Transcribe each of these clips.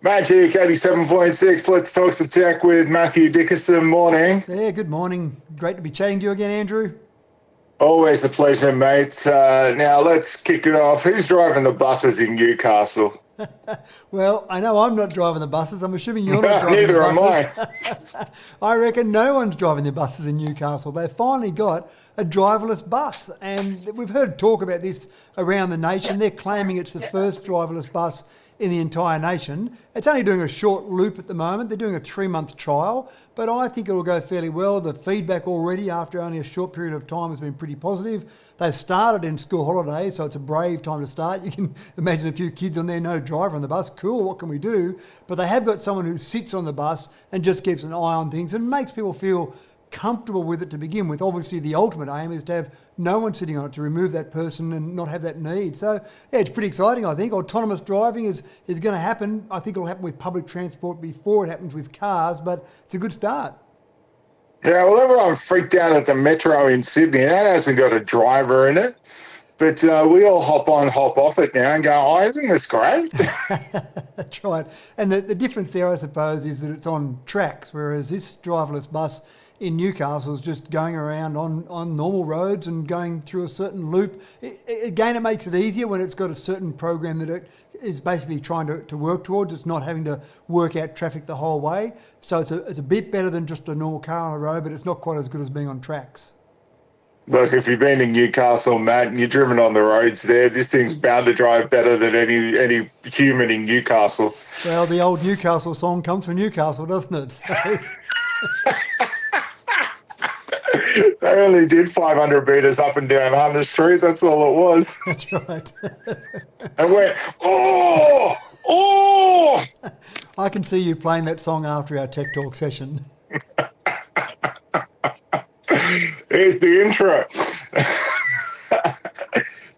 Magic 87.6. Let's talk some tech with Matthew Dickerson. Morning. Yeah, good morning. Great to be chatting to you again, Andrew. Always a pleasure, mate. Now let's kick it off. Who's driving the buses in Newcastle? Well, I know I'm not driving the buses. I'm assuming you're not driving Neither the am buses. I. I reckon no one's driving the buses in Newcastle. They've finally got a driverless bus. And we've heard talk about this around the nation. They're claiming it's the first driverless bus in the entire nation. It's only doing a short loop at the moment. They're doing a 3-month trial, but I think it will go fairly well. The feedback already after only a short period of time has been pretty positive. They've started in school holidays, so it's a brave time to start. You can imagine a few kids on there, no driver on the bus. Cool, what can we do? But they have got someone who sits on the bus and just keeps an eye on things and makes people feel comfortable with it to begin with. Obviously, the ultimate aim is to have no one sitting on it, to remove that person and not have that need. So, yeah, it's pretty exciting, I think. Autonomous driving is going to happen. I think it'll happen with public transport before it happens with cars, but it's a good start. Yeah, well, everyone freaked out at the metro in Sydney. That hasn't got a driver in it. But we all hop on, hop off it now and go, oh, isn't this great? That's right. And the difference there, I suppose, is that it's on tracks, whereas this driverless bus in Newcastle is just going around on normal roads and going through a certain loop. Again, it makes it easier when it's got a certain program that it is basically trying to work towards. It's not having to work out traffic the whole way. So it's a bit better than just a normal car on a road, but it's not quite as good as being on tracks. Look, if you've been in Newcastle, Matt, and you're driven on the roads there, this thing's bound to drive better than any human in Newcastle. Well, the old Newcastle song comes from Newcastle, doesn't it? So... They only did 500 metres up and down Hunter Street. That's all it was. That's right. And went, oh, oh. I can see you playing that song after our Tech Talk session. Here's the intro.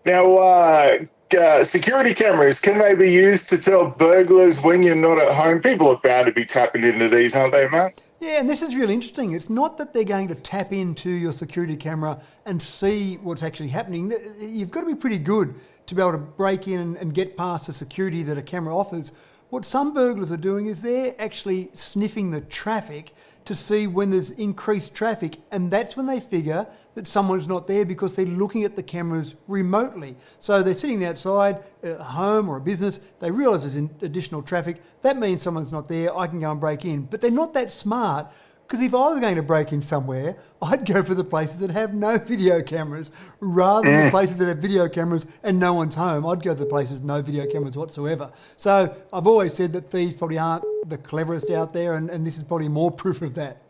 Now, security cameras, can they be used to tell burglars when you're not at home? People are bound to be tapping into these, aren't they, Matt? Yeah, and this is really interesting. It's not that they're going to tap into your security camera and see what's actually happening. You've got to be pretty good to be able to break in and get past the security that a camera offers. What some burglars are doing is they're actually sniffing the traffic to see when there's increased traffic, and that's when they figure that someone's not there because they're looking at the cameras remotely. So they're sitting outside a home or a business, they realise there's additional traffic, that means someone's not there, I can go and break in. But they're not that smart, because if I was going to break in somewhere, I'd go for the places that have no video cameras rather than the places that have video cameras and no one's home. I'd go to the places with no video cameras whatsoever. So I've always said that thieves probably aren't the cleverest out there, and this is probably more proof of that.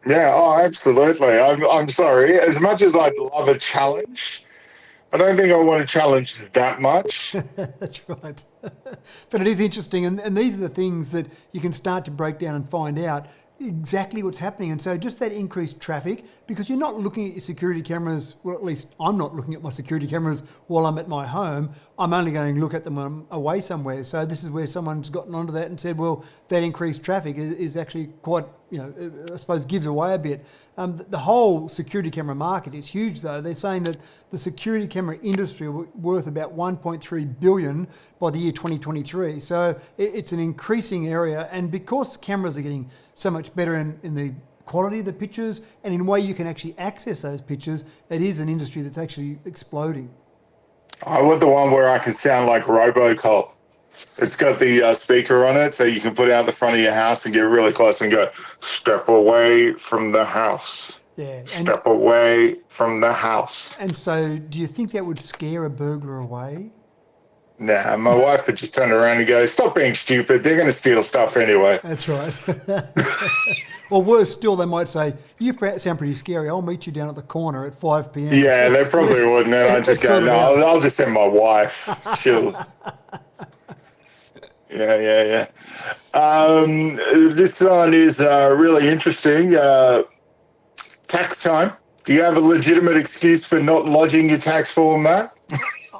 Yeah, oh, absolutely. I'm sorry. As much as I'd love a challenge, I don't think I want to challenge that much. That's right. But it is interesting, and these are the things that you can start to break down and find out exactly what's happening. And so just that increased traffic, because you're not looking at your security cameras, well, at least I'm not looking at my security cameras while I'm at my home. I'm only going to look at them when I'm away somewhere. So this is where someone's gotten onto that and said, well, that increased traffic is actually quite, I suppose gives away a bit. The whole security camera market is huge, though. They're saying that the security camera industry will be worth about 1.3 billion by the year 2023. So it's an increasing area, and because cameras are getting so much better in the quality of the pictures and in a way you can actually access those pictures, it is an industry that's actually exploding. I want the one where I can sound like RoboCop. It's got the speaker on it, so you can put it out the front of your house and get really close and go, step away from the house. Yeah. Step away from the house. And so do you think that would scare a burglar away? Nah, my wife would just turn around and go, stop being stupid. They're going to steal stuff anyway. That's right. Or worse still, they might say, you sound pretty scary. I'll meet you down at the corner at 5 p.m. Yeah, they probably wouldn't. And I'd just go, no, I'll just send my wife. She'll... Yeah. This one is really interesting. Tax time. Do you have a legitimate excuse for not lodging your tax form, Matt?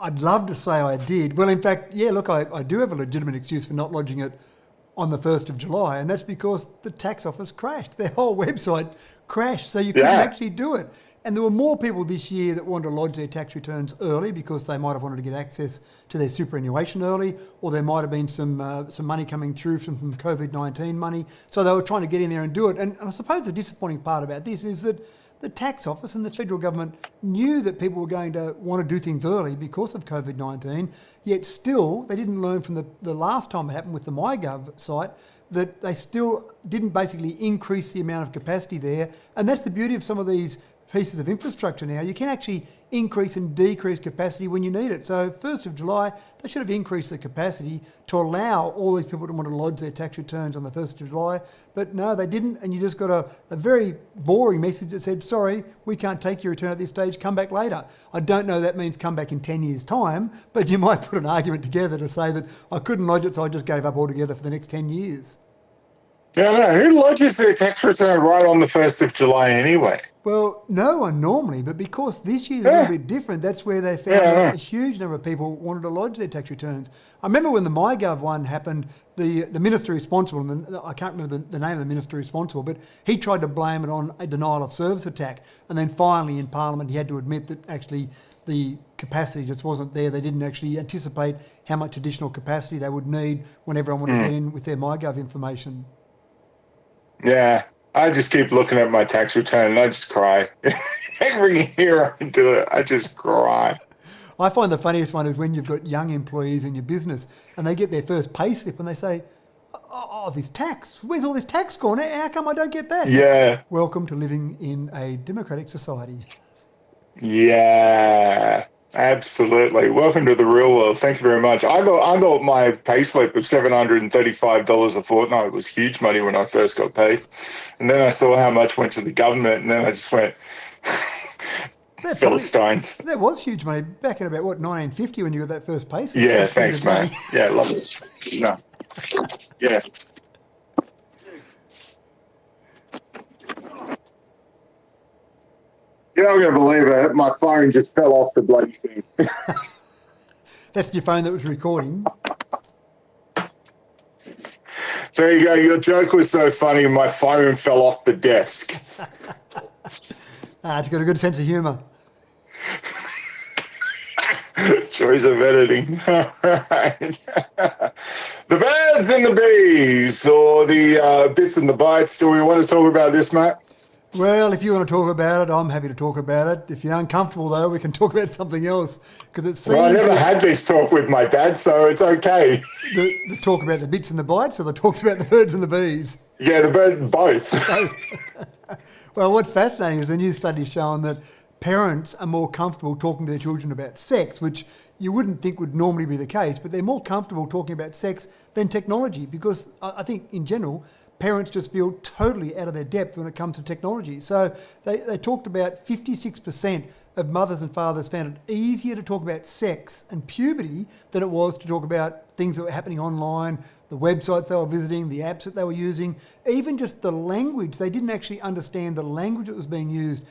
I'd love to say I did. Well, in fact, yeah, look, I do have a legitimate excuse for not lodging it on the 1st of July, and that's because the tax office crashed. Their whole website crashed, so you couldn't actually do it. And there were more people this year that wanted to lodge their tax returns early because they might have wanted to get access to their superannuation early, or there might have been some money coming through from some COVID-19 money. So they were trying to get in there and do it. And I suppose the disappointing part about this is that the tax office and the federal government knew that people were going to want to do things early because of COVID-19, yet still they didn't learn from the last time it happened with the MyGov site that they still didn't basically increase the amount of capacity there. And that's the beauty of some of these pieces of infrastructure now. You can actually increase and decrease capacity when you need it. So 1st of July, they should have increased the capacity to allow all these people to want to lodge their tax returns on the 1st of July. But no, they didn't. And you just got a very boring message that said, sorry, we can't take your return at this stage, come back later. I don't know that means come back in 10 years' time, but you might put an argument together to say that I couldn't lodge it, so I just gave up altogether for the next 10 years. Yeah, no, who lodges their tax return right on the 1st of July anyway? Well, no one normally, but because this year's a little bit different, that's where they found a huge number of people wanted to lodge their tax returns. I remember when the MyGov one happened, the minister responsible, and I can't remember the name of the minister responsible, but he tried to blame it on a denial of service attack. And then finally in Parliament, he had to admit that actually the capacity just wasn't there. They didn't actually anticipate how much additional capacity they would need when everyone wanted to get in with their MyGov information. Yeah, I just keep looking at my tax return and I just cry. Every year I do it, I just cry. I find the funniest one is when you've got young employees in your business and they get their first pay slip and they say, oh, this tax, where's all this tax gone? How come I don't get that? Yeah. Welcome to living in a democratic society. Yeah, absolutely. Welcome to the real world. Thank you very much. I got my pay slip of $735 a fortnight. It was huge money when I first got paid. And then I saw how much went to the government and then I just went, Philistines. That was huge money back in about, 1950 when you got that first pay slip. Yeah, thanks, mate. Yeah, love it. No. Yeah. You're not going to believe it. My phone just fell off the bloody thing. That's your phone that was recording. There you go. Your joke was so funny, my phone fell off the desk. It's got a good sense of humour. Choice of editing. The birds and the bees, or the bits and the bites. Do we want to talk about this, Matt? Well, if you want to talk about it, I'm happy to talk about it. If you're uncomfortable, though, we can talk about something else. Because it seems. Well, I never had this talk with my dad, so it's okay. The talk about the bits and the bites, or the talks about the birds and the bees? Yeah, the birds, both. Well, what's fascinating is the new study's showing that parents are more comfortable talking to their children about sex, which you wouldn't think would normally be the case, but they're more comfortable talking about sex than technology because I think in general, parents just feel totally out of their depth when it comes to technology. So they talked about 56% of mothers and fathers found it easier to talk about sex and puberty than it was to talk about things that were happening online, the websites they were visiting, the apps that they were using, even just the language. They didn't actually understand the language that was being used.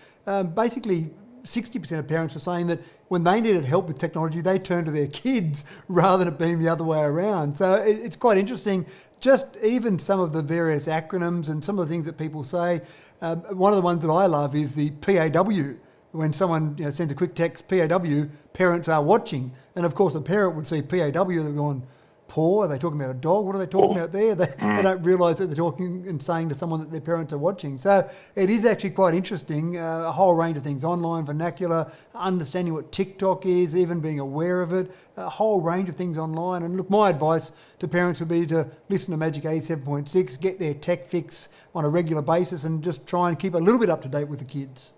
Basically, 60% of parents were saying that when they needed help with technology, they turned to their kids rather than it being the other way around. So it's quite interesting. Just even some of the various acronyms and some of the things that people say. One of the ones that I love is the PAW. When someone sends a quick text, PAW, parents are watching. And of course, a parent would see PAW, they're going, paw? Are they talking about a dog? What are they talking about there? They don't realise that they're talking and saying to someone that their parents are watching. So it is actually quite interesting, a whole range of things, online vernacular, understanding what TikTok is, even being aware of it, a whole range of things online. And look, my advice to parents would be to listen to Magic 87.6, get their tech fix on a regular basis and just try and keep a little bit up to date with the kids.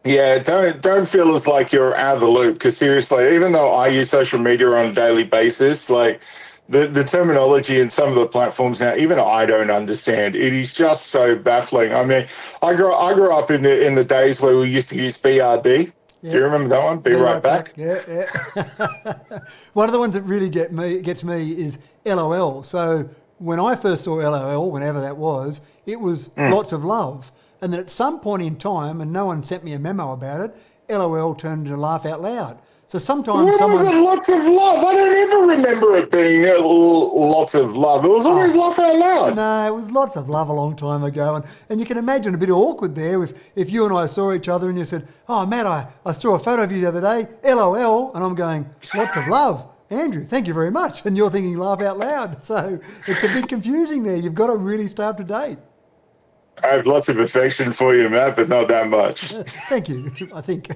Yeah, don't feel as like you're out of the loop because seriously, even though I use social media on a daily basis, like the terminology in some of the platforms now, even I don't understand. It is just so baffling. I mean, I grew up in the days where we used to use BRB. Yeah. Do you remember that one? Be right back. Yeah. One of the ones that really gets me is LOL. So when I first saw LOL, whenever that was, it was lots of love. And then at some point in time, and no one sent me a memo about it, LOL turned into laugh out loud. So sometimes When was someone... it lots of love? I don't ever remember it being lots of love. It was always laugh out loud. No, it was lots of love a long time ago. And you can imagine a bit awkward there if you and I saw each other and you said, oh, Matt, I saw a photo of you the other day, LOL, and I'm going, lots of love. Andrew, thank you very much. And you're thinking laugh out loud. So it's a bit confusing there. You've got to really stay up to date. I have lots of affection for you, Matt, but not that much. Thank you, I think.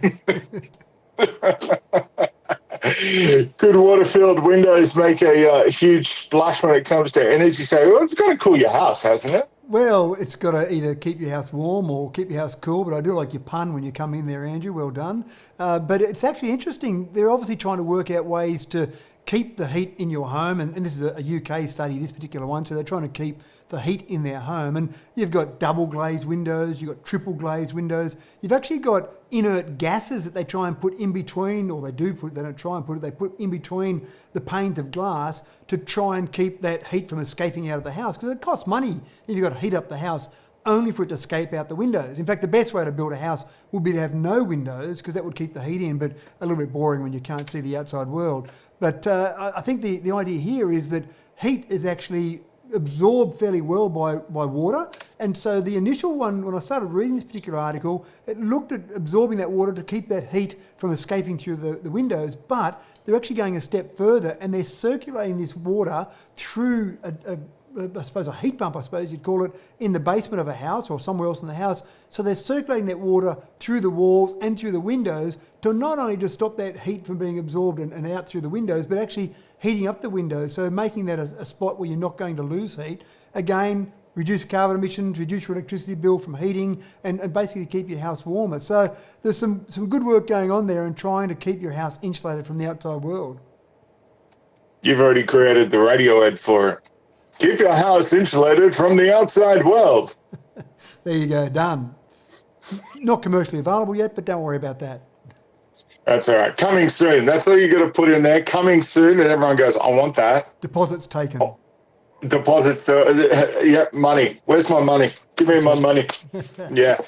Could water-filled windows make a huge splash when it comes to energy saving? Well, it's got to cool your house, hasn't it? Well, it's got to either keep your house warm or keep your house cool, but I do like your pun when you come in there, Andrew. Well done. But it's actually interesting. They're obviously trying to work out ways to keep the heat in your home, and this is a UK study, this particular one, so they're trying to keep the heat in their home. And you've got double glazed windows, you've got triple glazed windows, you've actually got inert gases that they try and put in between, or they don't try and put it, they put in between the panes of glass to try and keep that heat from escaping out of the house, because it costs money if you've got to heat up the house only for it to escape out the windows. In fact, the best way to build a house would be to have no windows, because that would keep the heat in, but a little bit boring when you can't see the outside world. But I think the idea here is that heat is actually absorbed fairly well by water. And so the initial one, when I started reading this particular article, it looked at absorbing that water to keep that heat from escaping through the windows, but they're actually going a step further and they're circulating this water through I suppose a heat pump, I suppose you'd call it, in the basement of a house or somewhere else in the house. So they're circulating that water through the walls and through the windows to not only just stop that heat from being absorbed and out through the windows, but actually heating up the windows. So making that a spot where you're not going to lose heat. Again, reduce carbon emissions, reduce your electricity bill from heating, and basically keep your house warmer. So there's some good work going on there and trying to keep your house insulated from the outside world. You've already created the radio ad for it. Keep your house insulated from the outside world. There you go, done. Not commercially available yet, but don't worry about that. That's all right. Coming soon. That's all you got to put in there. Coming soon, and everyone goes, I want that. Deposits taken. Deposits. Yeah, money. Where's my money? Give me my money. Yeah.